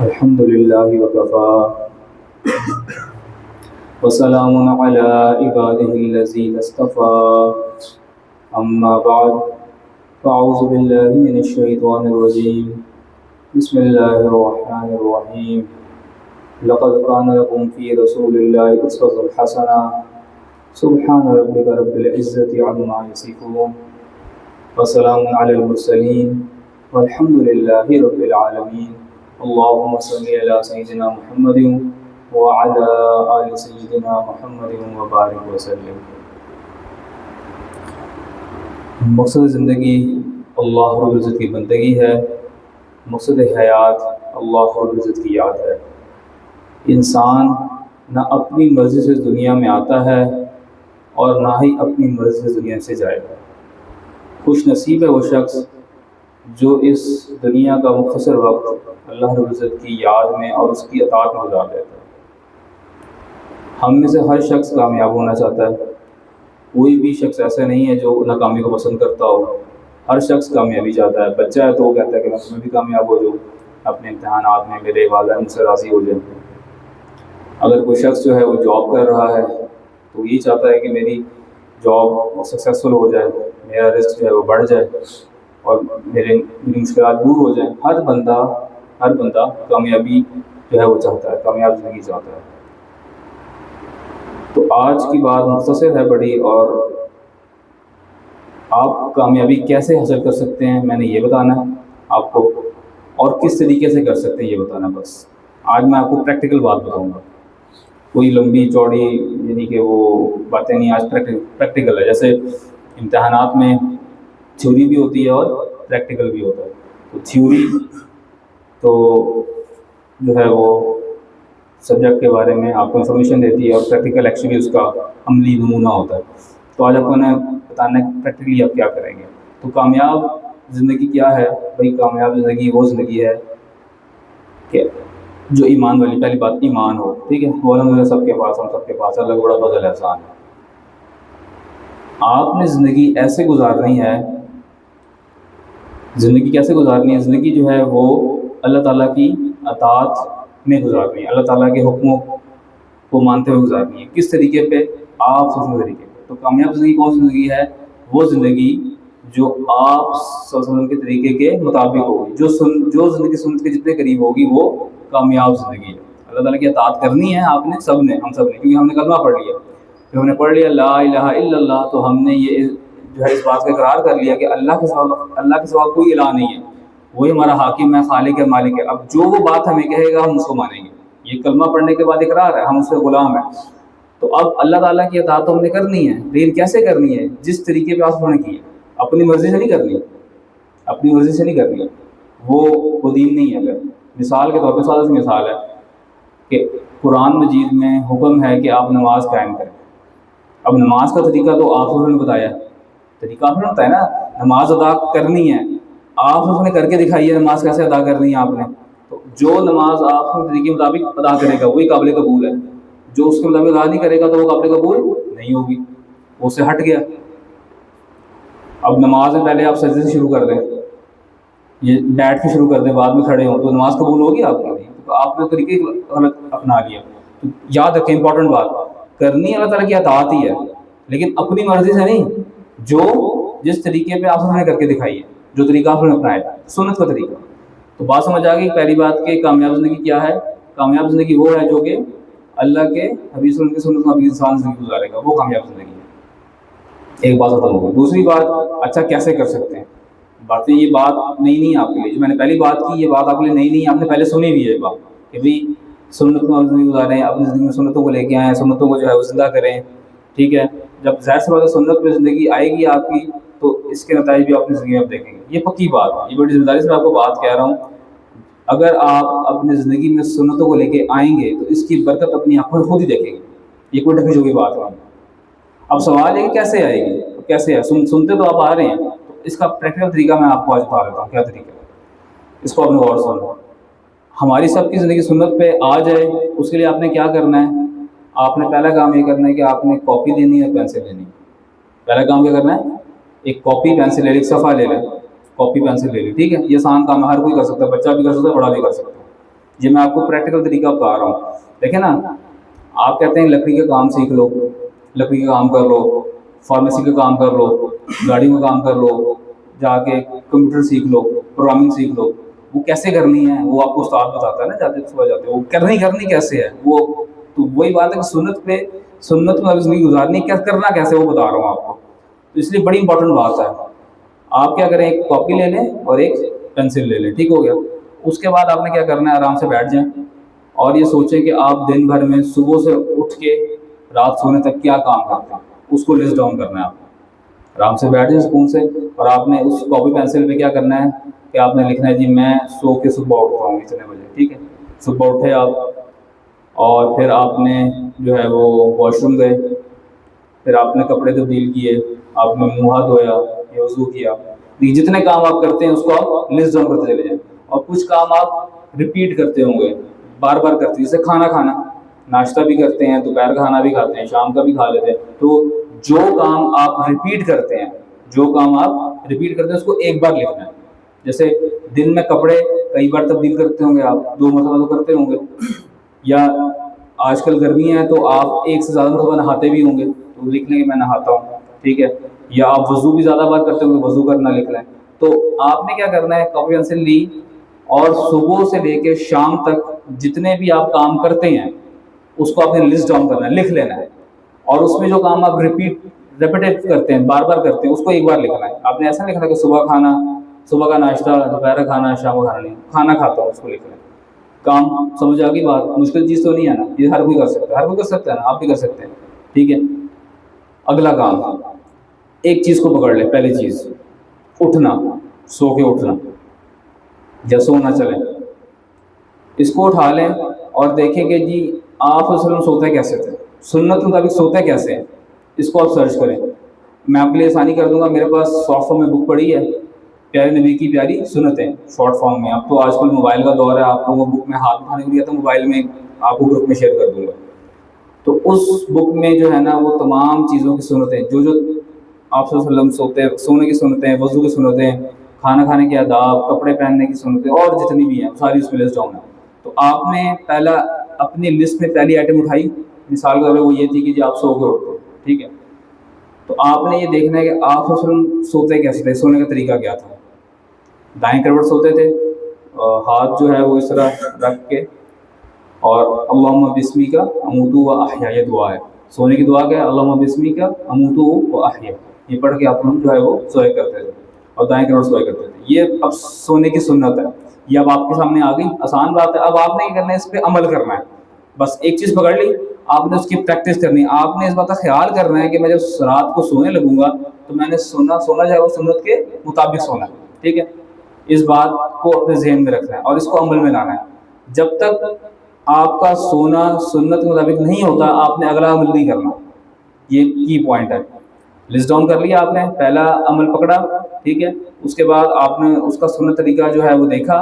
الحمد لله وكفى وسلام على عباده الذين اصطفى أما بعد فأعوذ بالله من الشيطان الرجيم بسم الله الرحمن الرحيم لقد كان لكم في رسول الله أسوة حسنة سبحان ربك رب العزة عما يصفون وسلام على المرسلين والحمد لله رب العالمين اللهم صل على سيدنا محمد وعلى آل سيدنا محمد وبارک وسلم۔ مقصد زندگی اللہ رب العزت کی بندگی ہے، مقصد حیات اللہ رب العزت کی یاد ہے۔ انسان نہ اپنی مرضی سے دنیا میں آتا ہے اور نہ ہی اپنی مرضی سے دنیا سے جائے گا۔ خوش نصیب ہے وہ شخص جو اس دنیا کا مختصر وقت اللہ رب العزت کی یاد میں اور اس کی اطاعت میں گزار دیتا ہے۔ ہم میں سے ہر شخص کامیاب ہونا چاہتا ہے، کوئی بھی شخص ایسا نہیں ہے جو ناکامی کو پسند کرتا ہو۔ ہر شخص کامیابی چاہتا ہے۔ بچہ ہے تو وہ کہتا ہے کہ میں بھی کامیاب ہو جاؤں، اپنے امتحانات میں میرے والدین مجھ سے راضی ہو جائیں۔ اگر کوئی شخص جو ہے وہ جاب کر رہا ہے تو یہ چاہتا ہے کہ میری جاب سکسیزفل ہو جائے، میرا رزق جو ہے وہ بڑھ جائے اور میری مشکلات دور ہو جائیں۔ ہر بندہ کامیابی جو ہے وہ چاہتا ہے، کامیاب زندگی چاہتا ہے۔ تو آج کی بات مختصر ہے بڑی، اور آپ کامیابی کیسے حاصل کر سکتے ہیں میں نے یہ بتانا ہے آپ کو، اور کس طریقے سے کر سکتے ہیں یہ بتانا ہے۔ بس آج میں آپ کو پریکٹیکل بات بتاؤں گا، کوئی لمبی چوڑی یعنی کہ وہ باتیں نہیں۔ آج پریکٹیکل ہے، جیسے امتحانات میں تھیوری بھی ہوتی ہے اور پریکٹیکل بھی ہوتا ہے۔ تو تھیوری تو جو ہے وہ سبجیکٹ کے بارے میں آپ کو انفارمیشن دیتی ہے، اور پریکٹیکل ایکچولی اس کا عملی نمونہ ہوتا ہے۔ تو آج آپ کو نے بتانا ہے کہ پریکٹیکلی آپ کیا کریں گے۔ تو کامیاب زندگی کیا ہے بھائی؟ کامیاب زندگی وہ زندگی ہے کہ جو ایمان والی، پہلی بات ایمان ہو، ٹھیک ہے؟ وہ الحمدللہ سب کے پاس، ہم سب کے پاس، اللہ کا بڑا فضل احسان ہے۔ آپ نے زندگی ایسے گزارنی ہے، زندگی کیسے گزارنی ہے؟ زندگی جو ہے وہ اللہ تعالیٰ کی اطاعت میں گزارنی ہے، اللہ تعالیٰ کے حکموں کو مانتے ہوئے گزارنی ہے۔ کس طریقے پہ؟ آپ سوچنے طریقے پہ۔ تو کامیاب زندگی کون سی زندگی ہے؟ وہ زندگی جو آپ صلی اللہ علیہ وسلم کے طریقے کے مطابق ہوگی، جو زندگی سنت کے جتنے قریب ہوگی وہ کامیاب زندگی ہے۔ اللہ تعالیٰ کی اطاعت کرنی ہے آپ نے، سب نے، ہم سب نے، کیونکہ ہم نے کلمہ پڑھ لیا۔ جب ہم نے پڑھ لیا لا الہ الا اللہ، تو ہم نے یہ جو ہے اس بات کا اقرار کر لیا کہ اللہ کے سوا کوئی الہ نہیں ہے، وہی ہمارا حاکم ہے، خالق ہے، مالک ہے۔ اب جو وہ بات ہمیں کہے گا ہم اس کو مانیں گے۔ یہ کلمہ پڑھنے کے بعد اقرار ہے، ہم اس کے غلام ہیں۔ تو اب اللہ تعالیٰ کی اطاعت ہم نے کرنی ہے، لیکن کیسے کرنی ہے؟ جس طریقے پہ آپ نے کی ہے، اپنی مرضی سے نہیں کرنی، اپنی مرضی سے نہیں کرنی، وہ دین نہیں ہے۔ اگر مثال کے طور پہ سادہ سی مثال ہے کہ قرآن مجید میں حکم ہے کہ آپ نماز قائم کریں۔ اب نماز کا طریقہ تو آپ نے بتایا، طریقہ آپ نے بتایا نا، نماز ادا کرنی ہے، آپ نے کر کے دکھائی ہے نماز کیسے ادا کرنی ہے آپ نے۔ تو جو نماز آپ کے طریقے کے مطابق ادا کرے گا وہی قابل قبول ہے، جو اس کے مطابق ادا نہیں کرے گا تو وہ قابل قبول نہیں ہوگی، وہ اس سے ہٹ گیا۔ اب نماز میں پہلے آپ سجدے سے شروع کر دیں، یہ بیٹھ کے شروع کر دیں، بعد میں کھڑے ہوں، تو نماز قبول ہوگی آپ کی؟ تو آپ نے طریقے غلط اپنا لیا۔ تو یاد رکھیں امپورٹنٹ بات، کرنی اللہ تعالیٰ کی اطاعت ہی ہے، لیکن اپنی مرضی سے نہیں، جس طریقے پہ آپ نے کر کے دکھائی ہے، جو طریقہ آپ نے اپنایا، سنت کا طریقہ۔ تو بات سمجھ آ گئی پہلی بات کہ کامیاب زندگی کیا ہے؟ کامیاب زندگی وہ ہے جو کہ اللہ کے حبیب صلی اللہ علیہ وسلم کی سنت میں انسان زندگی گزارے گا، وہ کامیاب زندگی ہے۔ ایک بات ختم ہو گئی۔ دوسری بات، اچھا کیسے کر سکتے ہیں؟ باتیں یہ بات نہیں آپ کے لیے، جو میں نے پہلی بات کی، یہ بات آپ کے لیے نہیں، آپ نے پہلے سنی بھی ہے بات کہ بھائی سنت میں زندگی گزاریں، اپنی زندگی میں سنتوں کو لے کے آئیں، سنتوں کو جو ہے وہ زندہ کریں، ٹھیک ہے؟ جب ظاہر سی بات ہے سنت میں زندگی آئے گی آپ کی تو اس کے نتائج بھی آپ اپنی زندگی میں دیکھیں گے، یہ پکی بات ہے، یہ بڑی ذمہ داری سے میں آپ کو بات کہہ رہا ہوں۔ اگر آپ اپنی زندگی میں سنتوں کو لے کے آئیں گے تو اس کی برکت اپنی آنکھوں میں خود ہی دیکھیں گے، یہ کوئی ڈھکی چھوٹی بات نہیں۔ اب سوال ہے کہ کیسے آئے گی؟ کیسے ہے؟ سنتے تو آپ آ رہے ہیں، تو اس کا پریکٹیکل طریقہ میں آپ کو آج بتا دیتا ہوں کیا طریقہ ہے، اس کو آپ نے غور سنو۔ ہماری سب کی زندگی سنت پہ آ جائے اس کے لیے آپ نے کیا کرنا ہے؟ آپ نے پہلا کام یہ کرنا ہے کہ آپ نے کاپی لینی ہے، پینسل لینی ہے۔ پہلا کام کیا کرنا ہے؟ ایک کاپی پینسل لے لی، ایک صفحہ لے لیں، کاپی پینسل لے لی، ٹھیک ہے؟ یہ آسان کام ہے، ہر کوئی کر سکتا ہے، بچہ بھی کر سکتا ہے، بڑا بھی کر سکتا ہے۔ یہ میں آپ کو پریکٹیکل طریقہ بتا رہا ہوں. دیکھیں نا, آپ کہتے ہیں لکڑی کا کام سیکھ لو, لکڑی کا کام کر لو, فارمیسی کا کام کر لو, گاڑی کا کام کر لو, جا کے کمپیوٹر سیکھ لو, پروگرامنگ سیکھ لو. وہ کیسے کرنی ہے وہ آپ کو استاد بتاتا ہے نا, جاتے صبح جاتے وہ کرنی کیسے ہے. وہ تو وہی بات ہے کہ سنت میں زندگی گزارنی کیا کرنا کیسے وہ بتا رہا ہوں آپ کو. تو اس لیے بڑی امپورٹنٹ بات ہے. آپ کیا کریں, ایک کاپی لے لیں اور ایک پینسل لے لیں, ٹھیک ہو گیا. اس کے بعد آپ نے کیا کرنا ہے, آرام سے بیٹھ جائیں اور یہ سوچیں کہ آپ دن بھر میں صبح سے اٹھ کے رات سونے تک کیا کام کرتے ہیں, اس کو لسٹ ڈاؤن کرنا ہے. آپ آرام سے بیٹھ جائیں سکون سے, اور آپ نے اس کاپی پینسل پہ کیا کرنا ہے کہ آپ نے لکھنا ہے جی میں سو کے صبح اٹھتا ہوں اتنے بجے, ٹھیک ہے. صبح اٹھے آپ, اور پھر آپ نے جو ہے وہ واش روم گئے, پھر آپ نے کپڑے تبدیل کیے, آپ نے منہ ہاتھ دھویا یا وضو کیا. جتنے کام آپ کرتے ہیں اس کو آپ لسٹ ڈاؤن کرتے چلے جائیں. اور کچھ کام آپ ریپیٹ کرتے ہوں گے, بار بار کرتے ہیں, جیسے کھانا کھانا, ناشتہ بھی کرتے ہیں, دوپہر کا کھانا بھی کھاتے ہیں, شام کا بھی کھا لیتے ہیں. تو جو کام آپ ریپیٹ کرتے ہیں, اس کو ایک بار لکھنا ہے. جیسے دن میں کپڑے کئی بار تبدیل کرتے ہوں گے آپ, 2 مرتبہ تو کرتے ہوں گے. یا آج کل گرمی ہے تو آپ ایک سے زیادہ مرتبہ نہاتے بھی ہوں گے, تو لکھ لیں کہ میں نہاتا ہوں, ٹھیک ہے. یا آپ وضو بھی زیادہ بار کرتے ہوں گے, وضو کرنا لکھ لیں. تو آپ نے کیا کرنا ہے, کاپی پینسل لی اور صبح سے لے کے شام تک جتنے بھی آپ کام کرتے ہیں اس کو آپ نے لسٹ ڈاؤن کرنا ہے, لکھ لینا ہے. اور اس میں جو کام آپ ریپیٹ کرتے ہیں, بار بار کرتے ہیں, اس کو ایک بار لکھنا ہے. آپ نے ایسا لکھنا کہ صبح کھانا, صبح کا ناشتہ, دوپہر کا کھانا, شام کا کھانا نہیں, کھانا کھاتا ہوں, اس کو لکھنا ہے. کام سمجھ آ گئی بات, مشکل چیز تو نہیں ہے نا, یہ ہر کوئی کر سکتا ہے, ہر کوئی کر سکتا ہے نا, آپ بھی کر سکتے ہیں, ٹھیک ہے. اگلا کام, ایک چیز کو پکڑ لیں. پہلی چیز اٹھنا, سو کے اٹھنا یا سونا چلیں, اس کو اٹھا لیں اور دیکھیں کہ جی آپ صلی اللہ علیہ وسلم سوتے کیسے تھے, سنت مطابق سوتے کیسے ہیں, اس کو آپ سرچ کریں. میں آپ کے لیے آسانی کر دوں گا, میرے پاس شارٹ فارم میں بک پڑی ہے, پیارے نبی کی پیاری سنتیں, شارٹ فارم میں. اب تو آج کل موبائل کا دور ہے, آپ کو وہ بک میں ہاتھ اٹھانے کو دیا تو موبائل میں آپ کو گروپ میں شیئر کر دوں گا. تو اس بک میں جو ہے نا وہ تمام چیزوں کی سنتیں, جو آپ صلی اللہ علیہ وسلم سونے کی سنتیں, وضو کی سنتیں, کھانا کھانے کے آداب, کپڑے پہننے کی سنتیں, اور جتنی بھی ہیں ساری اس میں لسٹ ڈاؤن ہے. تو آپ نے پہلا اپنی لسٹ میں پہلی آئٹم اٹھائی, مثال کے طور پہ وہ یہ تھی کہ جی آپ سو کے اٹھتے, ٹھیک ہے. تو آپ نے یہ دیکھنا ہے کہ آپ صلی اللہ علیہ وسلم سوتے کیسے تھے, سونے کا طریقہ کیا تھا. دائیں کروٹ سوتے تھے, ہاتھ جو ہے وہ اس طرح رکھ کے, اور اللہم بسمی کا اموتو و احیا, یہ دعا ہے. سونے کی دعا کیا ہے, اللہم بسمی کا اموتو و احیا, یہ پڑھ کے آپ جو ہے وہ سوئے کرتے تھے, اور دائیں کروٹ سوئے کرتے تھے. یہ اب سونے کی سنت ہے, یہ اب آپ کے سامنے آ گئی, آسان بات ہے. اب آپ نے کیا کرنا ہے, اس پہ عمل کرنا ہے. بس ایک چیز پکڑ لی, آپ نے اس کی پریکٹس کرنی ہے. آپ نے اس بات کا خیال کرنا ہے کہ میں جب رات کو سونے لگوں گا تو میں نے سونا جو ہے وہ سنت کے مطابق سونا ہے, ٹھیک ہے. اس بات کو اپنے ذہن میں رکھنا ہے اور اس کو عمل میں لانا ہے. جب تک آپ کا سونا سنت کے مطابق نہیں ہوتا, آپ نے اگلا عمل نہیں کرنا. یہ کی پوائنٹ ہے. لسٹ ڈاؤن کر لیا آپ نے, پہلا عمل پکڑا, ٹھیک ہے. اس کے بعد آپ نے اس کا سنت طریقہ جو ہے وہ دیکھا,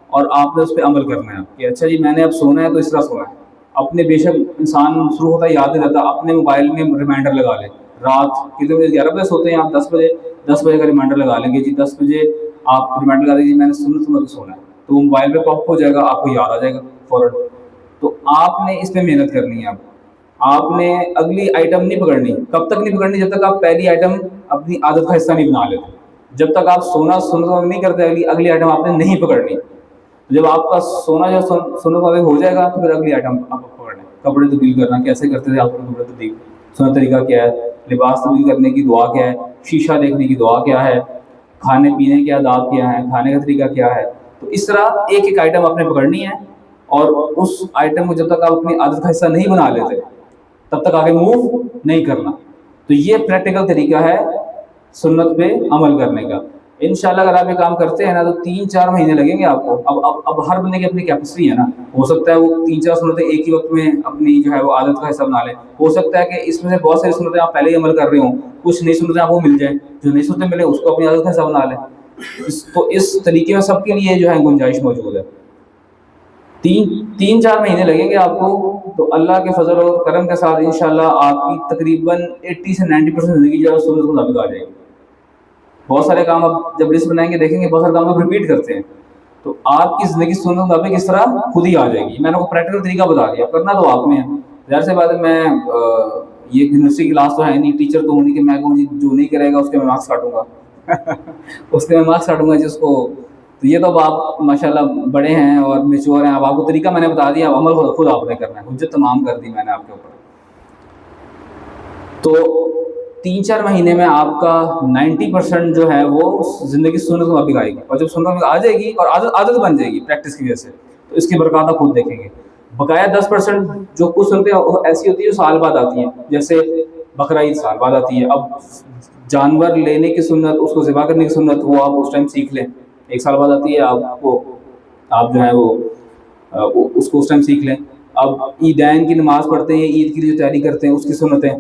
اور آپ نے اس پہ عمل کرنا ہے کہ اچھا جی میں نے اب سونا ہے تو اس طرح سونا ہے. اپنے بے شک انسان شروع ہوتا ہے, یاد نہیں رہتا, اپنے موبائل میں ریمائنڈر لگا لیں. رات کتنے بجے, 11 بجے سوتے ہیں آپ, 10 بجے کا ریمائنڈر لگا لیں گے جی 10 بجے آپ ریمائنڈر لگا دیجیے میں نے سنت سونا ہے, تو وہ موبائل پہ پاپ ہو جائے گا, آپ کو یاد آ جائے گا فوراً. تو آپ نے اس پہ محنت کرنی ہے. آپ نے اگلی آئٹم نہیں پکڑنی. کب تک نہیں پکڑنی, جب تک آپ پہلی آئٹم اپنی عادت کا حصہ نہیں بنا لیتے. جب تک آپ سونا سنت نہیں کرتے, اگلی آئٹم آپ نے نہیں پکڑنی. جب آپ کا سونا جو سنت والے ہو جائے گا تو پھر اگلی آئٹم آپ پکڑیں. کپڑے تبدیل کرنا کیسے کرتے تھے آپ, کپڑے تبدیل سنت طریقہ کیا ہے, لباس تبدیل کرنے کی دعا کیا ہے, شیشہ دیکھنے کی دعا کیا ہے, کھانے پینے کے آداب کیا ہیں, کھانے کا طریقہ کیا ہے. تو اس طرح ایک ایک آئٹم آپ نے پکڑنی ہے, اور اس آئٹم کو جب تک آپ اپنی عادت کا حصہ نہیں بنا لیتے تب تک آگے موو نہیں کرنا. تو یہ پریکٹیکل طریقہ ہے سنت پہ عمل کرنے کا. انشاءاللہ اگر آپ یہ کام کرتے ہیں نا تو 3-4 مہینے لگیں گے آپ کو. اب ہر بندے کی اپنی کیپیسٹی ہے نا, ہو سکتا ہے وہ 3-4 سنتیں ایک ہی وقت میں اپنی جو ہے وہ عادت کا حصہ بنا لیں. ہو سکتا ہے کہ اس میں سے بہت ساری سنتیں آپ پہلے ہی عمل کر رہے ہوں, کچھ نئی سنتیں آپ کو مل جائیں, جو نئی سنتیں ملیں اس کو اپنی عادت کا حصہ بنا لیں. تو اس طریقے میں سب کے لیے جو ہے گنجائش موجود ہے. 3-4 مہینے لگیں گے آپ کو, تو اللہ کے فضل و کرم کے ساتھ انشاءاللہ آپ کی تقریباً 80 سے 90% زندگی جو ہے سنت کے مطابق آ جائے گی. بہت سارے کام آپ جب لسٹ بنائیں گے دیکھیں گے بہت سارے کام آپ ریپیٹ کرتے ہیں, تو آپ کی زندگی سنت کے مطابق اس طرح خود ہی آ جائے گی. میں نے آپ کو پریکٹیکل طریقہ بتا دیا, کرنا تو آپ نے ہے. ظاہر سی بات ہے, میں یہ یونیورسٹی کلاس تو ہے نہیں, ٹیچر تو ہوں نہیں کہ میں کہوں جی جو نہیں کرے گا اس کے میں مارکس کاٹوں گا اس کے میں مارکس کاٹوں گا جس کو. تو یہ تو اب آپ ماشاء اللہ بڑے ہیں اور میچور ہیں, اب آپ کو طریقہ میں نے بتا دیا, اب عمل خود آپ نے کرنا ہے, حجت تمام کر دی میں نے آپ کے اوپر. تو 3-4 مہینے میں آپ کا 90% جو ہے وہ زندگی سنت کے مطابق آئے گی, اور جب سنت آ جائے گی اور عادت بن جائے گی پریکٹس کی وجہ سے, تو اس کی برکات آپ خود دیکھیں گے. بقایا 10% جو کچھ سنتیں ایسی ہوتی ہے جو سال بعد آتی ہیں, جیسے بقرہ عید سال بعد آتی ہے. اب جانور لینے کی سنت, اس کو ذبح کرنے کی سنت, وہ آپ اس ٹائم سیکھ لیں, 1 سال بعد آتی ہے. آپ جو ہے وہ اس کو اس ٹائم سیکھ لیں. اب عیدین کی نماز پڑھتے ہیں, عید کے لیے جو تیاری کرتے ہیں اس کی سنتیں,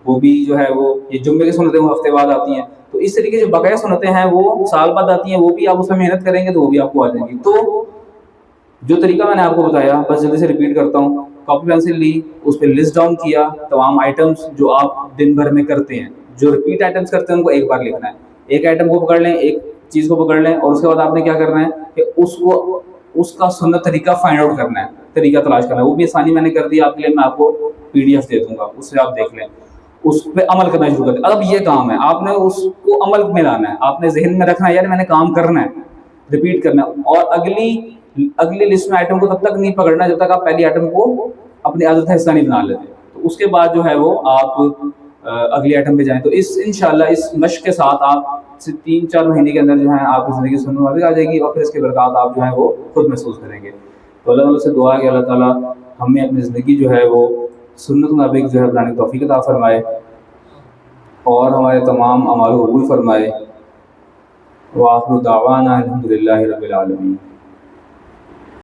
وہ بھی جو ہے وہ یہ جمعے کی سنتیں وہ ہفتے بعد آتی ہیں. تو اس طریقے جو بقایا سنتیں ہیں وہ سال بعد آتی ہیں, وہ بھی آپ اس میں محنت کریں گے تو وہ بھی آپ کو آ جائیں گی. تو جو طریقہ میں نے آپ کو بتایا بس جلدی سے ریپیٹ کرتا ہوں. کاپی پینسل لی, اس پہ لسٹ ڈاؤن کیا تمام آئٹمس جو آپ دن بھر میں کرتے ہیں, جو ریپیٹ آئٹمس کرتے ہیں ان کو ایک بار لکھنا ہے. ایک آئٹم کو پکڑ لیں, ایک چیز کو پکڑ لیں, اور اس کے بعد آپ نے کیا کرنا ہے کہ اس کا سنت طریقہ فائنڈ آؤٹ کرنا ہے, طریقہ تلاش کرنا ہے. وہ بھی آسانی میں نے کر دی آپ کے لیے, میں آپ کو PDF دے دوں گا, اس سے آپ دیکھ لیں, اس پہ عمل کرنا شروع کر دیں. اب یہ کام ہے, آپ نے اس کو عمل میں لانا ہے, آپ نے ذہن میں رکھنا ہے یار میں نے کام کرنا ہے, ریپیٹ کرنا ہے. اور اگلی لسٹ میں آئٹم کو تب تک نہیں پکڑنا جب تک آپ پہلی آئٹم کو اپنی عادت کا حصہ نہیں بنا لیتے. تو اس کے بعد جو ہے وہ آپ اگلی آئٹم پہ جائیں. تو انشاءاللہ اس مشق کے ساتھ آپ 3-4 مہینے کے اندر جو ہے آپ کی زندگی سنت مطابق آ جائے گی, اور پھر اس کے برکات آپ جو ہے وہ خود محسوس کریں گے. تو اللہ تعالیٰ سے دعا ہے کہ اللہ تعالیٰ ہمیں اپنی زندگی جو ہے وہ سنت مطابق جو ہے بنانے کی توفیق عطا فرمائے, اور ہمارے تمام اعمال کو قبول فرمائے. وآخر دعوانا الحمد للہ رب العالمین.